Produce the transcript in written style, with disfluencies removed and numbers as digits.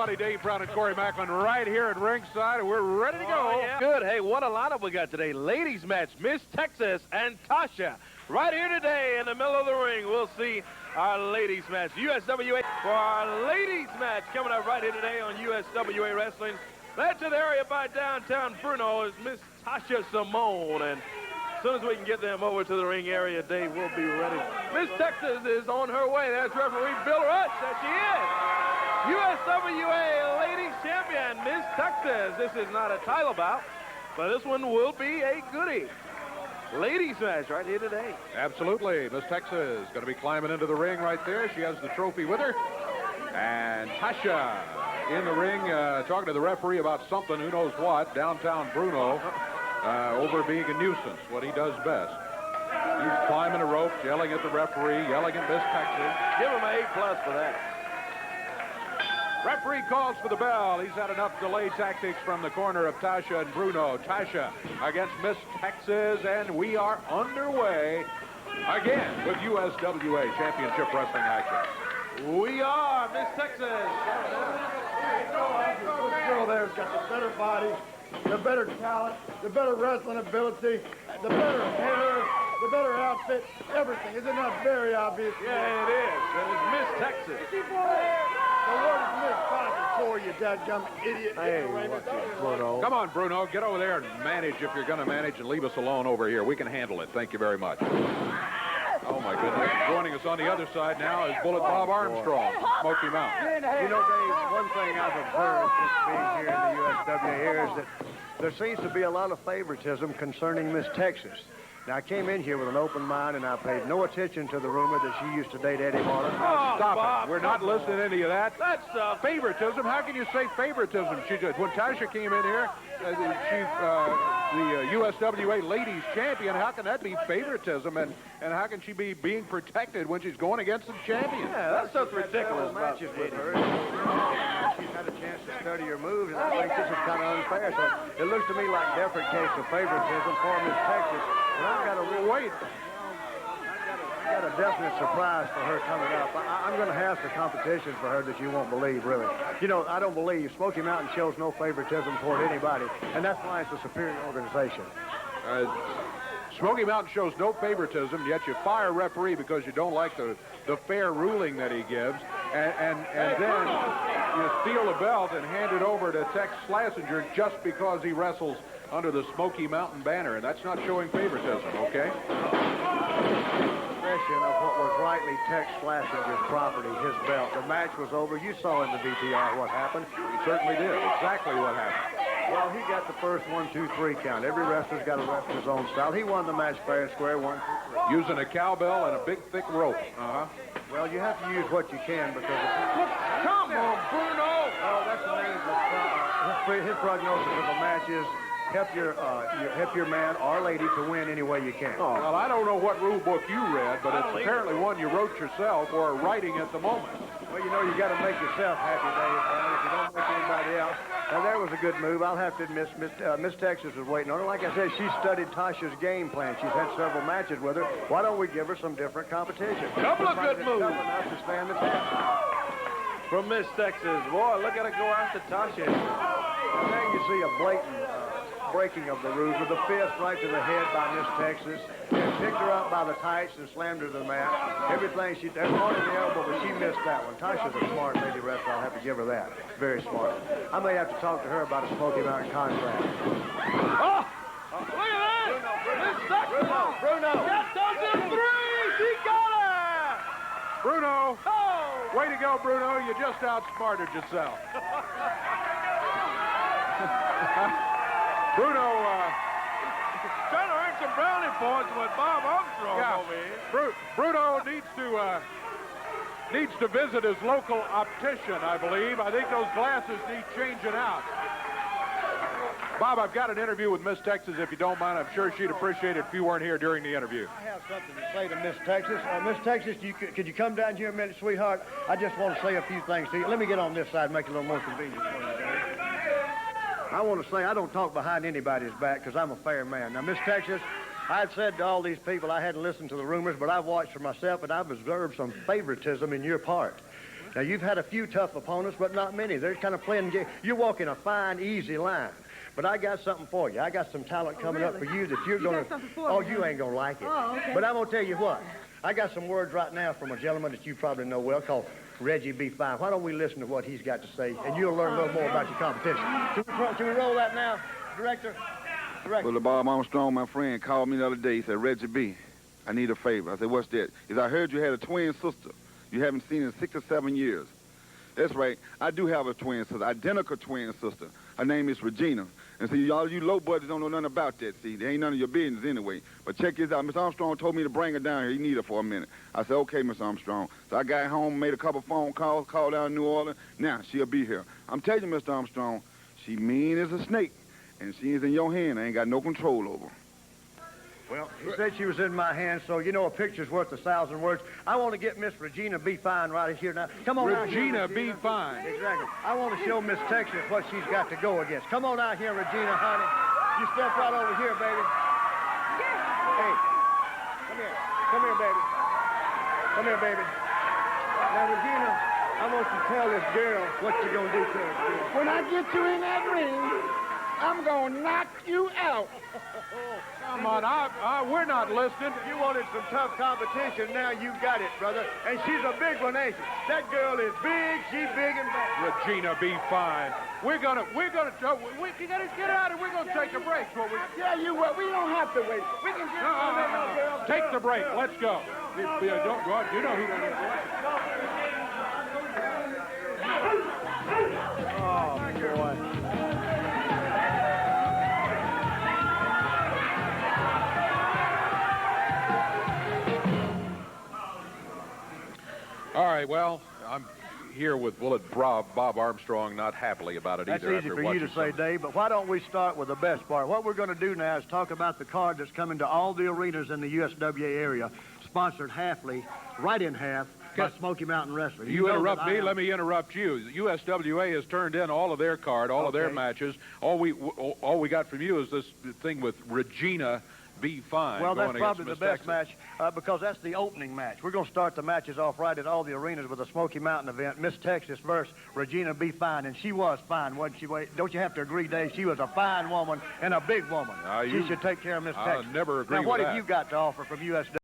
everybody. Dave Brown and Corey Macklin right here at ringside, and we're ready to go. Oh, yeah. Good. Hey, what a lineup we got today. Ladies match, Miss Texas and Tasha. Right here today in the middle of the ring, we'll see our ladies match. USWA for our ladies match coming up right here today on USWA Wrestling. Led to the area by downtown Bruno is Miss Tasha Simone. And as soon as we can get them over to the ring area, Dave will be ready. Miss Texas is on her way. There's referee Bill Rush. There she is. USWA Ladies Champion, Miss Texas. This is not a title bout, but this one will be a goodie. Ladies match right here today. Absolutely. Miss Texas going to be climbing into the ring right there. She has the trophy with her. And Tasha in the ring talking to the referee about something, who knows what, downtown Bruno, over being a nuisance, what he does best. He's climbing a rope, yelling at the referee, yelling at Miss Texas. Give him an A+ for that. Referee calls for the bell. He's had enough delay tactics from the corner of Tasha and Bruno. Tasha against Miss Texas, and we are underway again with USWA Championship Wrestling action. We are Miss Texas. This girl there's got the better body, the better talent, the better wrestling ability, the better hair, the better outfit, everything. Isn't that very obvious? Yeah, it is. And it's Miss Texas. The word is Miss Pocket for you, dadgum idiot. Hey, Bruno. Come on, Bruno. Get over there and manage if you're going to manage, and leave us alone over here. We can handle it. Thank you very much. Oh, my goodness. Joining us on the other side now is Bullet Bob Armstrong, Smoky Mountain. You know, Dave, one thing I've observed since being here in the USWA here is that there seems to be a lot of favoritism concerning Miss Texas. Now, I came in here with an open mind, and I paid no attention to the rumor that she used to date Eddie Martin. Oh, stop Bob, it. We're not listening to any of that. That's favoritism. How can you say favoritism? When Tasha came in here, she's the USWA Ladies Champion. How can that be favoritism? And how can she be being protected when she's going against the champion? Yeah, that's just ridiculous. Matches with her. She's had a chance to study her moves, and I think this is kind of unfair. So it looks to me like a definite case of favoritism for Miss Texas. And I've got a real wait. I've got a definite surprise for her coming up. I'm going to have some competition for her that you won't believe, really. You know, I don't believe Smoky Mountain shows no favoritism toward anybody, and that's why it's a superior organization. Smoky Mountain shows no favoritism, yet you fire a referee because you don't like the fair ruling that he gives, and then you steal a belt and hand it over to Tex Schlesinger just because he wrestles under the Smoky Mountain banner, and that's not showing favoritism, okay? Possession of what was rightly Tex Schlesinger's property, his belt. The match was over. You saw in the VTR what happened. He certainly did. Exactly what happened. Well, he got the first 1, 2, 3 count. Every wrestler's got to wrestle his own style. He won the match fair and square, 1, 2, 3. Using a cowbell and a big, thick rope. Well, you have to use what you can because Come on, Bruno. Oh, that's the name of his prognosis of the match is help your man or lady to win any way you can. Oh, well, I don't know what rule book you read, but it's apparently one you wrote yourself or are writing at the moment. Well, you know, you got to make yourself happy, Dave. If you don't make anybody else. Now, there was a good move. I'll have to admit, Miss Texas was waiting on her. Like I said, she studied Tasha's game plan. She's had several matches with her. Why don't we give her some different competition? Couple of good moves. Enough to stand the test. From Miss Texas. Boy, look at her go after Tasha. And then you see a blatant breaking of the rules with a fist right to the head by Miss Texas. And picked her up by the tights and slammed her to the mat. Everything she did, one in the elbow, but she missed that one. Tasha's a smart lady wrestler. I'll have to give her that. Very smart. I may have to talk to her about a Smoky Mountain contract. Oh! Look at that! Miss Texas! Bruno! That does it 3! She got it! Bruno! Oh! Way to go, Bruno. You just outsmarted yourself. Bruno, trying to earn some brownie points with Bob Armstrong over here. Bruno needs to visit his local optician, I believe. I think those glasses need changing out. Bob, I've got an interview with Miss Texas, if you don't mind. I'm sure she'd appreciate it if you weren't here during the interview. I have something to say to Miss Texas. Miss Texas, could you come down here a minute, sweetheart? I just want to say a few things to you. Let me get on this side and make it a little more convenient for you, Dave. I want to say I don't talk behind anybody's back because I'm a fair man. Now, Miss Texas, I had said to all these people I hadn't listened to the rumors, but I've watched for myself, and I've observed some favoritism in your part. Now, you've had a few tough opponents, but not many. They're kind of playing game. You're walking a fine, easy line. But I got something for you. I got some talent coming up for you that you're going to... Oh, you ain't going to like it. Oh, okay. But I'm going to tell you what. I got some words right now from a gentleman that you probably know well called Reggie B. Fine. Why don't we listen to what he's got to say, and you'll learn a little more about your competition. Can we roll that now, Director? Well, the Bob Armstrong, my friend, called me the other day. He said, Reggie B., I need a favor. I said, what's that? He said, I heard you had a twin sister you haven't seen in 6 or 7 years. That's right. I do have a twin sister, identical twin sister. Her name is Regina. And see, all you low buddies don't know nothing about that. See, there ain't none of your business anyway. But check this out. Miss Armstrong told me to bring her down here. He need her for a minute. I said, okay, Miss Armstrong. So I got home, made a couple phone calls, called out in New Orleans. Now, she'll be here. I'm telling you, Mr. Armstrong, she mean as a snake. And she is in your hand. I ain't got no control over her. Well, he said she was in my hand, so you know a picture's worth 1,000 words. I want to get Miss Regina B. Fine right here now. Come on out here, Regina B. Fine. Exactly. I want to show Miss Texas what she's got to go against. Come on out here, Regina, honey. You step right over here, baby. Hey, come here. Come here, baby. Come here, baby. Now, Regina, I want you to tell this girl what you're going to do to her. When I get you in that ring, I'm going to knock you out. Come on, we're not listening. You wanted some tough competition. Now you got it, brother. And she's a big one, ain't she? That girl is big. She's big and bad. Regina B. Fine. We gotta get out and we're gonna take a break. Yeah, you will. We don't have to wait. We can just Take the break. Let's go. Don't go out. You know who that is. Oh, boy. All right, well, I'm here with Bob Armstrong, not happily about it That's either. easy for you to say, Dave, but why don't we start with the best part? What we're going to do now is talk about the card that's coming to all the arenas in the USWA area, sponsored right in half, by Smoky Mountain Wrestling. You interrupt me, let me interrupt you. USWA has turned in all of their card, all of their matches. All we got from you is this thing with Regina B. Fine. Well, that's probably the best Texas match because that's the opening match. We're going to start the matches off right at all the arenas with a Smoky Mountain event. Miss Texas versus Regina B. Fine, and she was fine, wasn't she? Don't you have to agree, Dave? She was a fine woman and a big woman. She should take care of Miss Texas. I'll never agree with that. Now, what have you got to offer from USWA?